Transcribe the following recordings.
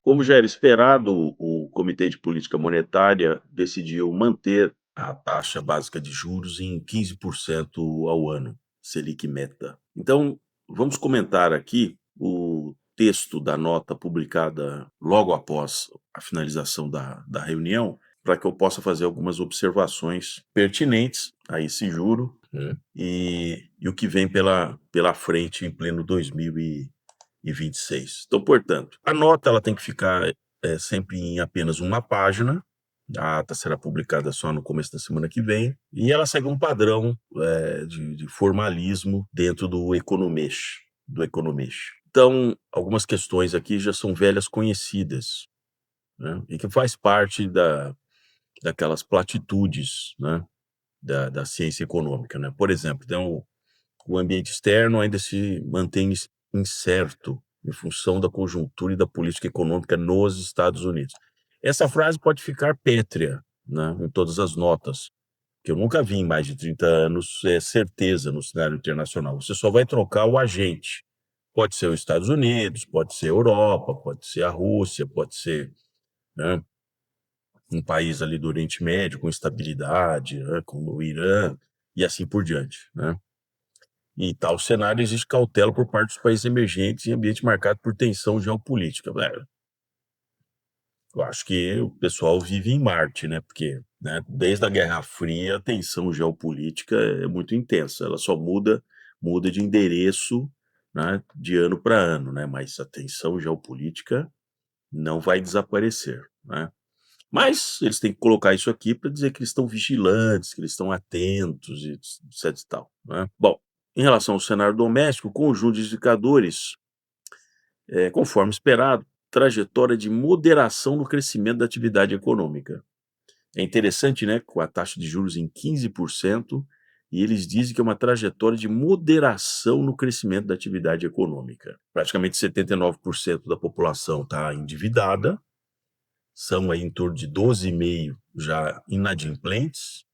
Como já era esperado, o Comitê de Política Monetária decidiu manter a taxa básica de juros em 15% ao ano, Selic meta. Então, vamos comentar aqui o texto da nota publicada logo após a finalização da reunião, para que eu possa fazer algumas observações pertinentes a esse juro, né, e o que vem pela frente em pleno 2026. Então, portanto, a nota ela tem que ficar sempre em apenas uma página. A ata será publicada só no começo da semana que vem. E ela segue um padrão de formalismo dentro do Economês. Então, algumas questões aqui já são velhas conhecidas, né, e que faz parte daquelas platitudes, né, da ciência econômica, né? Por exemplo, então, o ambiente externo ainda se mantém incerto em função da conjuntura e da política econômica nos Estados Unidos. Essa frase pode ficar pétrea, né, em todas as notas, que eu nunca vi em mais de 30 anos certeza no cenário internacional. Você só vai trocar o agente. Pode ser os Estados Unidos, pode ser a Europa, pode ser a Rússia, pode ser, né, um país ali do Oriente Médio com estabilidade, né, como o Irã, e assim por diante, né? Em tal cenário, existe cautela por parte dos países emergentes em ambiente marcado por tensão geopolítica. Eu acho que o pessoal vive em Marte, né? Porque, né, desde a Guerra Fria, a tensão geopolítica é muito intensa. Ela só muda de endereço, né, de ano para ano, né? Mas a tensão geopolítica não vai desaparecer, né? Mas eles têm que colocar isso aqui para dizer que eles estão vigilantes, que eles estão atentos e etc e tal, né? Bom, em relação ao cenário doméstico, o conjunto de indicadores, conforme esperado, trajetória de moderação no crescimento da atividade econômica. É interessante, né, com a taxa de juros em 15%, e eles dizem que é uma trajetória de moderação no crescimento da atividade econômica. Praticamente 79% da população está endividada, são aí em torno de 12,5 já inadimplentes,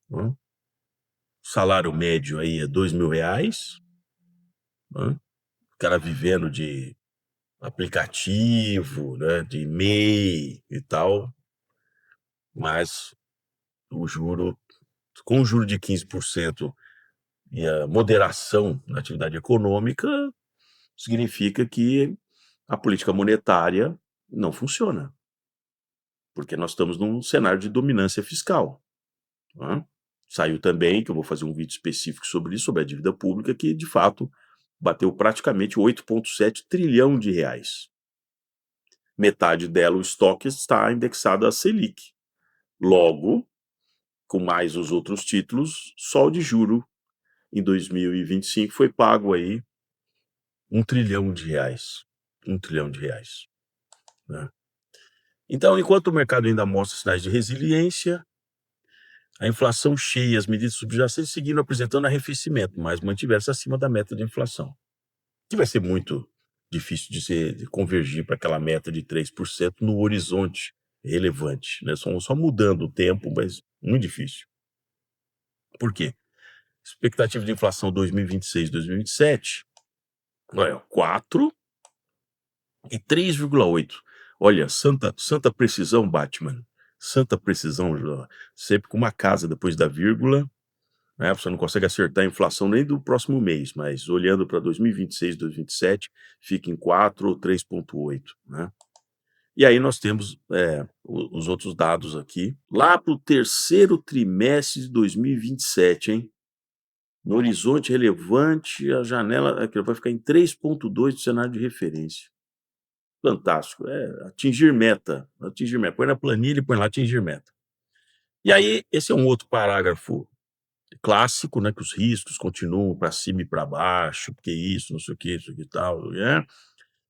né? O salário médio aí é R$ 2.000, né? O cara vivendo de aplicativo, né, de MEI e tal, mas o juro, com o juro de 15% e a moderação na atividade econômica, significa que a política monetária não funciona, porque nós estamos num cenário de dominância fiscal, né? Saiu também, que eu vou fazer um vídeo específico sobre isso, sobre a dívida pública, que de fato bateu praticamente 8,7 trilhão de reais. Metade dela, o estoque, está indexado à Selic. Logo, com mais os outros títulos, só o de juro em 2025 foi pago aí 1 trilhão de reais. 1 trilhão de reais, né? Então, enquanto o mercado ainda mostra sinais de resiliência, a inflação cheia e as medidas subjacentes seguiram apresentando arrefecimento, mas mantiveram-se acima da meta de inflação, que vai ser muito difícil de convergir para aquela meta de 3% no horizonte relevante, né? Só mudando o tempo, mas muito difícil. Por quê? Expectativa de inflação 2026, 2027, olha, 4 e 3,8. Olha, santa precisão, Batman. Santa precisão, sempre com uma casa depois da vírgula, né? Você não consegue acertar a inflação nem do próximo mês, mas olhando para 2026, 2027, fica em 4 ou 3,8, né? E aí nós temos os outros dados aqui, lá para o terceiro trimestre de 2027, hein? No horizonte relevante, a janela aqui vai ficar em 3,2 do cenário de referência. Fantástico, atingir meta, atingir meta. Põe na planilha e põe lá atingir meta. E aí, esse é um outro parágrafo clássico, né, que os riscos continuam para cima e para baixo, porque isso, não sei o que, isso aqui e tal, né?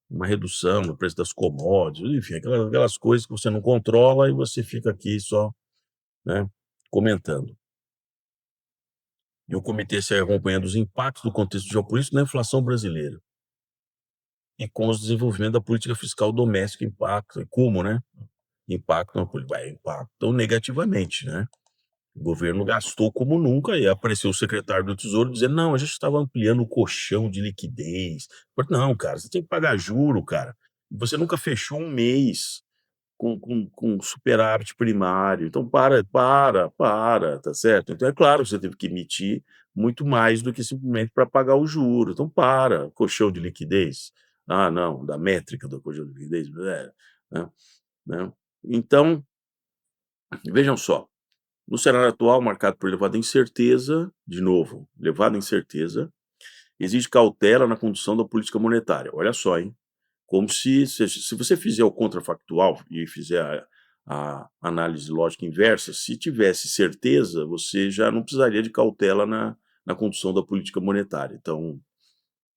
Uma redução no preço das commodities, enfim, aquelas coisas que você não controla e você fica aqui só, né, comentando. E o comitê segue acompanhando os impactos do contexto geopolítico na inflação brasileira e com os desenvolvimentos da política fiscal doméstica impactam, como, né, impactam negativamente, né? O governo gastou como nunca e apareceu o secretário do Tesouro dizendo: "Não, a gente estava ampliando o colchão de liquidez". Eu falei: "Não, cara, você tem que pagar juro, cara. Você nunca fechou um mês com superávit primário, então para, tá certo? Então é claro que você teve que emitir muito mais do que simplesmente para pagar o juro, então para, colchão de liquidez. Ah, não, da métrica do colchão de liquidez, né, né. Então, vejam só, no cenário atual marcado por elevada incerteza, de novo, elevada incerteza, exige cautela na condução da política monetária. Olha só, hein? Como se você fizer o contrafactual e fizer a análise lógica inversa, se tivesse certeza, você já não precisaria de cautela na condução da política monetária. Então,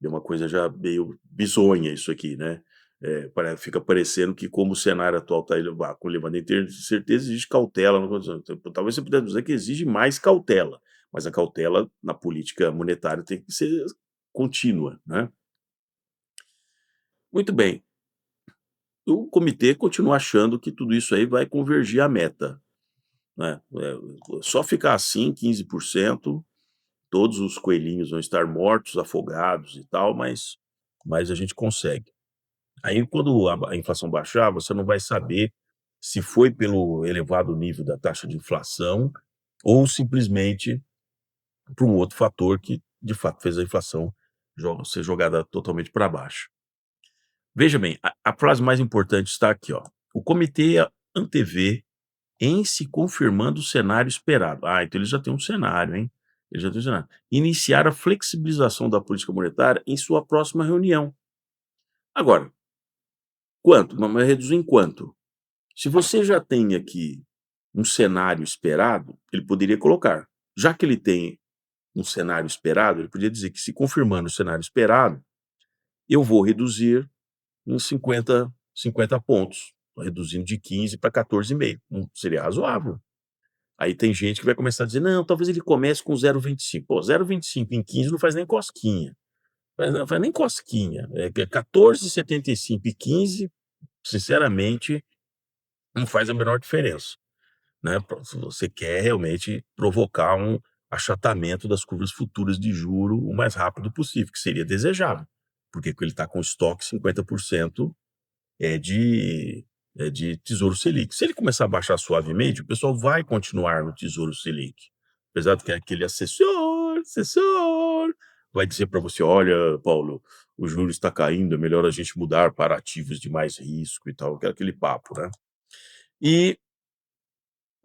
é uma coisa já meio bizonha isso aqui, né. Fica parecendo que como o cenário atual está com elevada incerteza, existe cautela na condução. Então, talvez você pudesse dizer que exige mais cautela, mas a cautela na política monetária tem que ser contínua, né. Muito bem. O comitê continua achando que tudo isso aí vai convergir à meta, né, só ficar assim 15%, todos os coelhinhos vão estar mortos, afogados e tal, mas a gente consegue. Aí quando a inflação baixar, você não vai saber se foi pelo elevado nível da taxa de inflação ou simplesmente por um outro fator que, de fato, fez a inflação ser jogada totalmente para baixo. Veja bem, a frase mais importante está aqui, ó: "O comitê antevê em se confirmando o cenário esperado". Ah, então eles já têm um cenário, hein. Eles já têm um cenário. "Iniciar a flexibilização da política monetária em sua próxima reunião". Agora, quanto? Mas reduzir em quanto? Se você já tem aqui um cenário esperado, ele poderia colocar. Já que ele tem um cenário esperado, ele podia dizer que se confirmando o cenário esperado, eu vou reduzir em 50 pontos, reduzindo de 15 para 14,5. Seria razoável. Aí tem gente que vai começar a dizer: "Não, talvez ele comece com 0,25". Pô, 0,25 em 15 não faz nem cosquinha, não faz nem cosquinha. Que é 14,75 e 15, sinceramente, não faz a menor diferença, né, se você quer realmente provocar um achatamento das curvas futuras de juro o mais rápido possível, que seria desejável, porque ele está com estoque 50% de de Tesouro Selic. Se ele começar a baixar suavemente, o pessoal vai continuar no Tesouro Selic, apesar de que aquele assessor vai dizer para você: "Olha, Paulo, o juro está caindo, é melhor a gente mudar para ativos de mais risco e tal", aquele papo, né. E,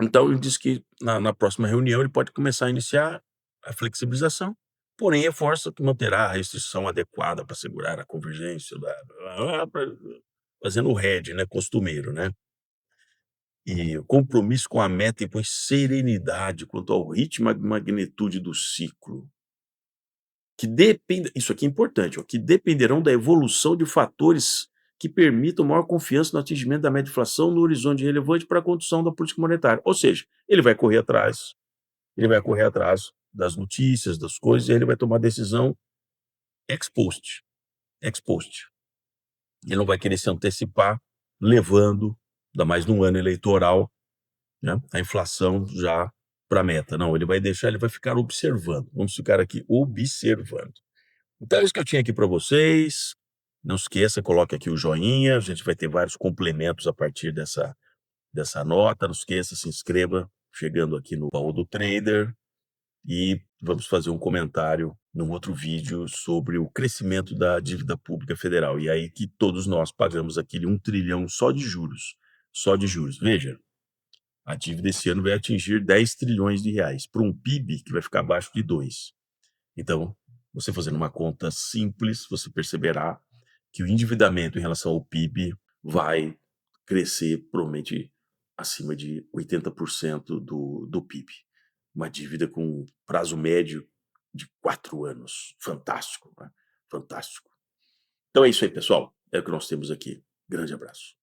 então ele disse que na próxima reunião ele pode começar a iniciar a flexibilização, porém reforça que manterá a restrição adequada para segurar a convergência fazendo o hedge, né, costumeiro, né. E o compromisso com a meta impõe serenidade quanto ao ritmo e magnitude do ciclo, que dependa isso aqui é importante, ó, que dependerão da evolução de fatores que permitam maior confiança no atingimento da meta de inflação no horizonte relevante para a condução da política monetária. Ou seja, ele vai correr atrás das notícias, das coisas, e aí ele vai tomar decisão ex post, ex post. Ele não vai querer se antecipar, levando, ainda mais num ano eleitoral, né, a inflação já para a meta. Não, ele vai deixar, ele vai ficar observando. Vamos ficar aqui observando. Então é isso que eu tinha aqui para vocês. Não esqueça, coloque aqui o joinha. A gente vai ter vários complementos a partir dessa nota. Não esqueça, se inscreva, chegando aqui no baú do trader. E vamos fazer um comentário num outro vídeo sobre o crescimento da dívida pública federal. E aí que todos nós pagamos aquele 1 trilhão só de juros. Só de juros. Veja, a dívida esse ano vai atingir 10 trilhões de reais, para um PIB que vai ficar abaixo de 2. Então, você fazendo uma conta simples, você perceberá que o endividamento em relação ao PIB vai crescer provavelmente acima de 80% do PIB. Uma dívida com prazo médio de 4 anos. Fantástico, né? Fantástico. Então é isso aí, pessoal. É o que nós temos aqui. Grande abraço.